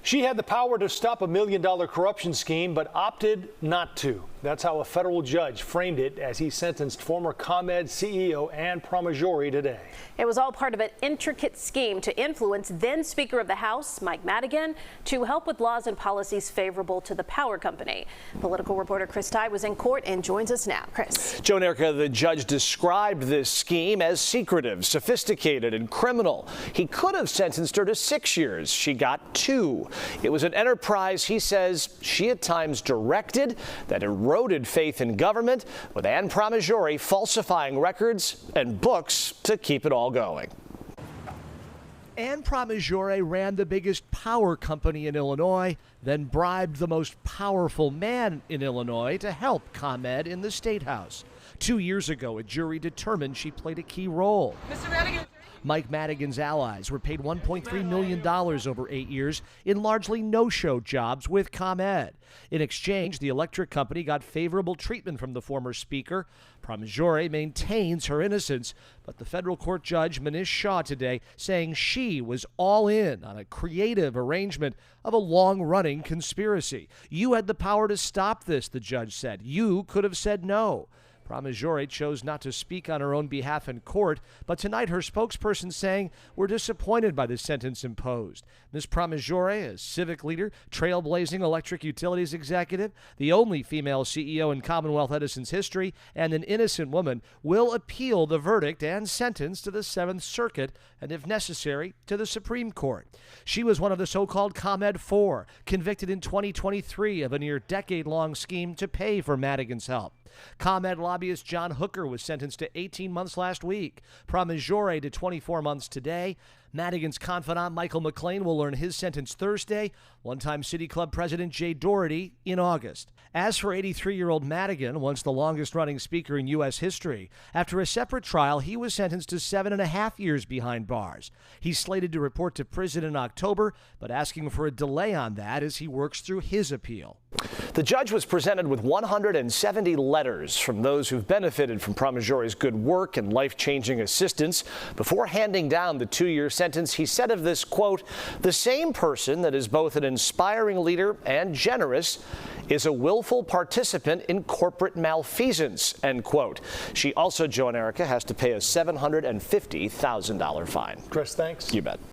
She had the power to stop a $1 million corruption scheme, but opted not to. That's how a federal judge framed it as he sentenced former ComEd CEO Anne Pramaggiore today. It was all part of an intricate scheme to influence then Speaker of the House, Mike Madigan, to help with laws and policies favorable to the power company. Political reporter Chris Tye was in court and joins us now. Chris. Joe and Erica, the judge described this scheme as secretive, sophisticated, and criminal. He could have sentenced her to 6 years. She got 2. It was an enterprise, he says, she at times directed that eroded faith in government, with Anne Pramaggiore falsifying records and books to keep it all going. Anne Pramaggiore ran the biggest power company in Illinois, then bribed the most powerful man in Illinois to help ComEd in the State House. 2 years ago, a jury determined she played a key role. Mr. Madigan. Mike Madigan's allies were paid $1.3 million over 8 years in largely no-show jobs with ComEd. In exchange, the electric company got favorable treatment from the former speaker. Pramaggiore maintains her innocence, but the federal court judge Manish Shah today saying she was all in on a creative arrangement of a long-running conspiracy. You had the power to stop this, the judge said. You could have said no. Pramaggiore chose not to speak on her own behalf in court, but tonight her spokesperson saying we're disappointed by the sentence imposed. Ms. Pramaggiore, a civic leader, trailblazing electric utilities executive, the only female CEO in Commonwealth Edison's history, and an innocent woman, will appeal the verdict and sentence to the 7th Circuit and, if necessary, to the Supreme Court. She was one of the so-called ComEd 4, convicted in 2023 of a near-decade-long scheme to pay for Madigan's help. ComEd lobbyist John Hooker was sentenced to 18 months last week. Pramaggiore to 24 months today. Madigan's confidant Michael McLean will learn his sentence Thursday. One-time City Club President Jay Doherty in August. As for 83-year-old Madigan, once the longest-running speaker in U.S. history, after a separate trial, he was sentenced to 7.5 years behind bars. He's slated to report to prison in October, but asking for a delay on that as he works through his appeal. The judge was presented with 170 letters from those who've benefited from Pramaggiore good work and life-changing assistance. Before handing down the 2-year sentence, he said of this, quote, "The same person that is both an inspiring leader and generous is a willful participant in corporate malfeasance," end quote. She also, Joe and Erica, has to pay a $750,000 fine. Chris, thanks. You bet.